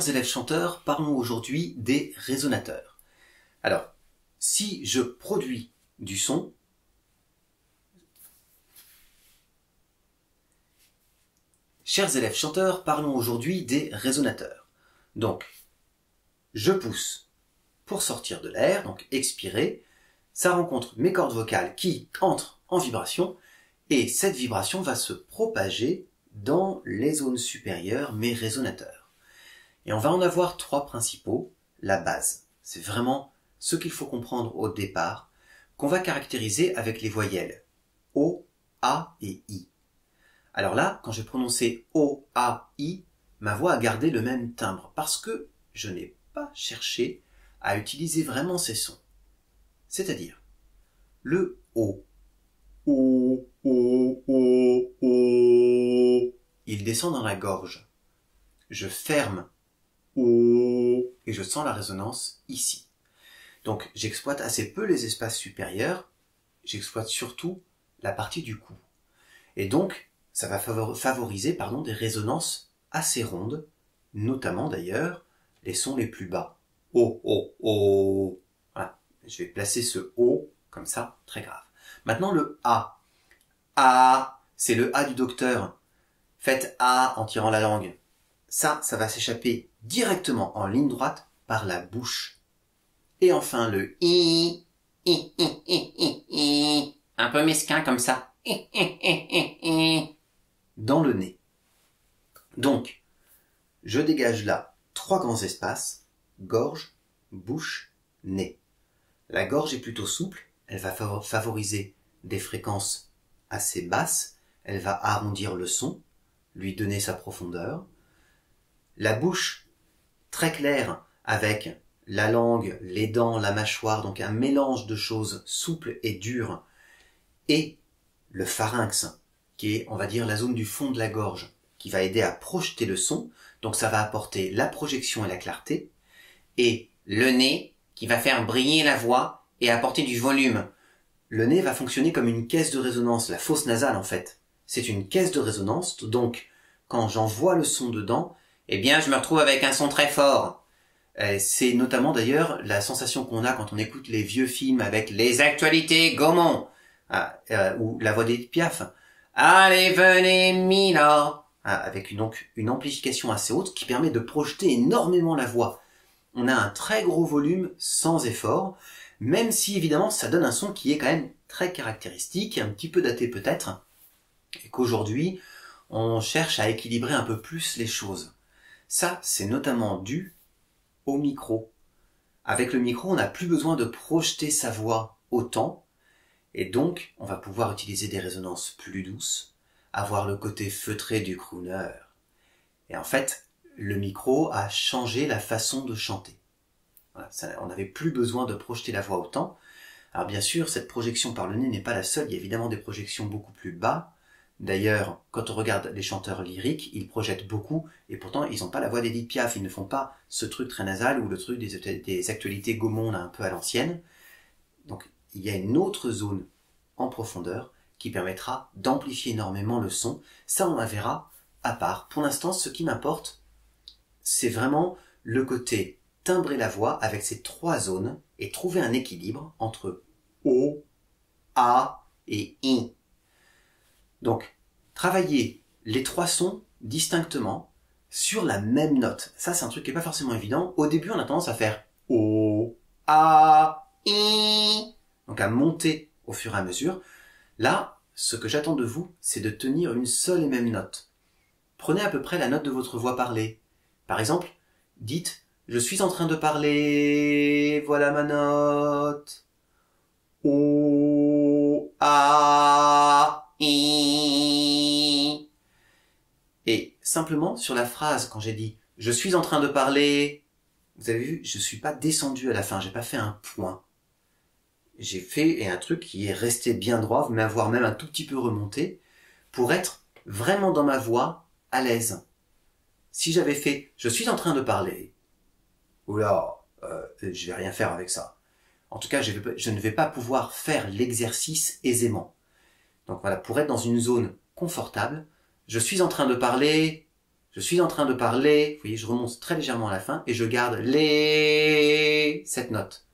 Chers élèves chanteurs, parlons aujourd'hui des résonateurs. Alors, si je produis du son, chers élèves chanteurs, parlons aujourd'hui des résonateurs. Donc, je pousse pour sortir de l'air, donc expirer, ça rencontre mes cordes vocales qui entrent en vibration, et cette vibration va se propager dans les zones supérieures, mes résonateurs. Et on va en avoir trois principaux. La base, c'est vraiment ce qu'il faut comprendre au départ, qu'on va caractériser avec les voyelles O, A et I. Alors là, quand j'ai prononcé O, A, I, ma voix a gardé le même timbre, parce que je n'ai pas cherché à utiliser vraiment ces sons. C'est-à-dire, le O, O, O, O, O, il descend dans la gorge. Je ferme O et je sens la résonance ici. Donc j'exploite assez peu les espaces supérieurs, j'exploite surtout la partie du cou. Et donc ça va favoriser des résonances assez rondes, notamment d'ailleurs les sons les plus bas. O, O, O. Voilà, je vais placer ce O comme ça, très grave. Maintenant le A. A, c'est le A du docteur. Faites A en tirant la langue. Ça va s'échapper directement en ligne droite par la bouche. Et enfin le I, un peu mesquin comme ça, dans le nez. Donc, je dégage là trois grands espaces, gorge, bouche, nez. La gorge est plutôt souple, elle va favoriser des fréquences assez basses, elle va arrondir le son, lui donner sa profondeur. La bouche, très claire, avec la langue, les dents, la mâchoire, donc un mélange de choses souples et dures, et le pharynx, qui est, on va dire, la zone du fond de la gorge, qui va aider à projeter le son, donc ça va apporter la projection et la clarté, et le nez, qui va faire briller la voix et apporter du volume. Le nez va fonctionner comme une caisse de résonance, la fosse nasale en fait. C'est une caisse de résonance, donc quand j'envoie le son dedans, eh bien je me retrouve avec un son très fort. C'est notamment d'ailleurs la sensation qu'on a quand on écoute les vieux films avec les actualités Gaumont, ou la voix d'Edith Piaf. Allez, venez, Mila, avec une amplification assez haute qui permet de projeter énormément la voix. On a un très gros volume sans effort, même si évidemment ça donne un son qui est quand même très caractéristique, un petit peu daté peut-être, et qu'aujourd'hui on cherche à équilibrer un peu plus les choses. Ça, c'est notamment dû au micro. Avec le micro, on n'a plus besoin de projeter sa voix autant, et donc on va pouvoir utiliser des résonances plus douces, avoir le côté feutré du crooner. Et en fait, le micro a changé la façon de chanter. Voilà, on n'avait plus besoin de projeter la voix autant. Alors bien sûr, cette projection par le nez n'est pas la seule, il y a évidemment des projections beaucoup plus bas. D'ailleurs, quand on regarde les chanteurs lyriques, ils projettent beaucoup, et pourtant ils n'ont pas la voix d'Edith Piaf, ils ne font pas ce truc très nasal ou le truc des actualités Gaumont un peu à l'ancienne. Donc il y a une autre zone en profondeur qui permettra d'amplifier énormément le son. Ça on la verra à part. Pour l'instant, ce qui m'importe, c'est vraiment le côté timbrer la voix avec ces trois zones et trouver un équilibre entre O, A et I. Donc, travailler les trois sons distinctement sur la même note. Ça, c'est un truc qui n'est pas forcément évident. Au début, on a tendance à faire O, A, I. Donc, à monter au fur et à mesure. Là, ce que j'attends de vous, c'est de tenir une seule et même note. Prenez à peu près la note de votre voix parlée. Par exemple, dites « Je suis en train de parler, voilà ma note. O, A, I. » Et simplement, sur la phrase, quand j'ai dit « Je suis en train de parler », vous avez vu, je ne suis pas descendu à la fin, j'ai pas fait un point. J'ai fait un truc qui est resté bien droit, voire même un tout petit peu remonté, pour être vraiment dans ma voix à l'aise. Si j'avais fait « Je suis en train de parler », oula, je vais rien faire avec ça. En tout cas, je ne vais pas pouvoir faire l'exercice aisément. Donc voilà, pour être dans une zone confortable, je suis en train de parler, Je suis en train de parler, vous voyez, je remonte très légèrement à la fin et je garde cette note.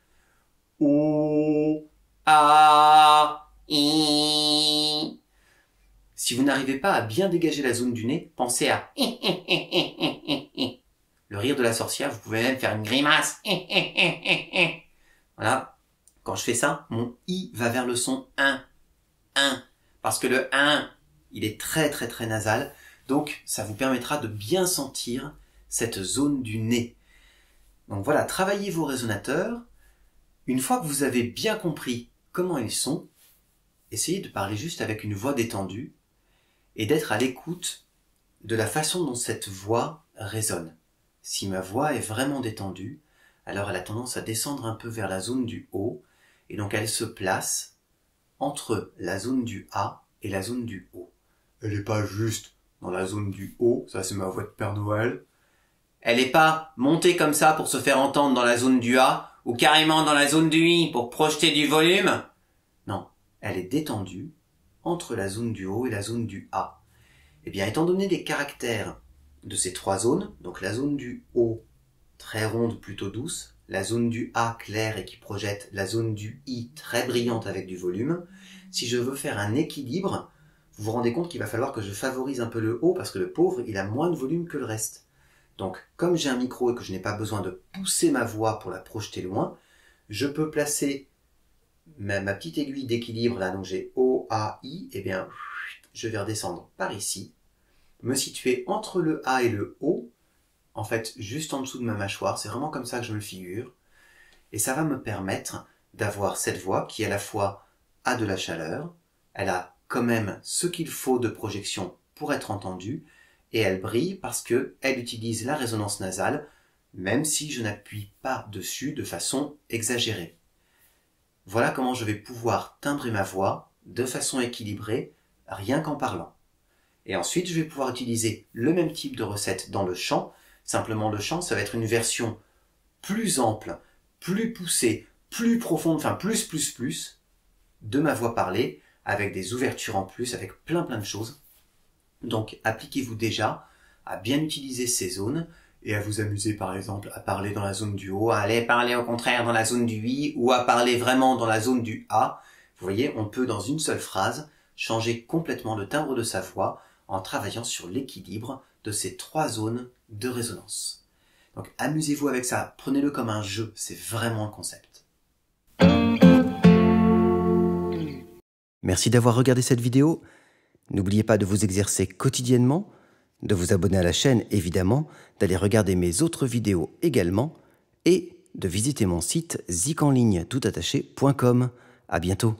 O, A, I. Si vous n'arrivez pas à bien dégager la zone du nez, pensez à le rire de la sorcière, vous pouvez même faire une grimace. Voilà. Quand je fais ça, mon I va vers le son 1. Parce que le 1, il est très très très nasal. Donc, ça vous permettra de bien sentir cette zone du nez. Donc voilà, travaillez vos résonateurs. Une fois que vous avez bien compris comment ils sont, essayez de parler juste avec une voix détendue et d'être à l'écoute de la façon dont cette voix résonne. Si ma voix est vraiment détendue, alors elle a tendance à descendre un peu vers la zone du haut, et donc elle se place entre la zone du A et la zone du haut. Elle n'est pas juste dans la zone du haut, ça c'est ma voix de Père Noël. Elle n'est pas montée comme ça pour se faire entendre dans la zone du A, ou carrément dans la zone du I pour projeter du volume. Non, elle est détendue entre la zone du haut et la zone du A. Eh bien, étant donné les caractères de ces trois zones, donc la zone du haut, très ronde, plutôt douce, la zone du A claire et qui projette, la zone du I très brillante avec du volume, si je veux faire un équilibre, vous vous rendez compte qu'il va falloir que je favorise un peu le haut parce que le pauvre, il a moins de volume que le reste. Donc, comme j'ai un micro et que je n'ai pas besoin de pousser ma voix pour la projeter loin, je peux placer ma petite aiguille d'équilibre là, donc j'ai O, A, I, et bien, je vais redescendre par ici, me situer entre le A et le O, en fait, juste en dessous de ma mâchoire, c'est vraiment comme ça que je me le figure, et ça va me permettre d'avoir cette voix qui à la fois a de la chaleur, elle a quand même ce qu'il faut de projection pour être entendue, et elle brille parce que elle utilise la résonance nasale, même si je n'appuie pas dessus de façon exagérée. Voilà comment je vais pouvoir timbrer ma voix de façon équilibrée, rien qu'en parlant. Et ensuite, je vais pouvoir utiliser le même type de recette dans le chant. Simplement, le chant, ça va être une version plus ample, plus poussée, plus profonde, enfin plus de ma voix parlée, avec des ouvertures en plus, avec plein de choses. Donc, appliquez-vous déjà à bien utiliser ces zones et à vous amuser par exemple à parler dans la zone du haut, à aller parler au contraire dans la zone du I ou à parler vraiment dans la zone du A. Vous voyez, on peut dans une seule phrase changer complètement le timbre de sa voix en travaillant sur l'équilibre de ces trois zones de résonance. Donc amusez-vous avec ça, prenez-le comme un jeu, c'est vraiment un concept. Merci d'avoir regardé cette vidéo. N'oubliez pas de vous exercer quotidiennement, de vous abonner à la chaîne évidemment, d'aller regarder mes autres vidéos également et de visiter mon site zikenligne toutattaché.com. À bientôt.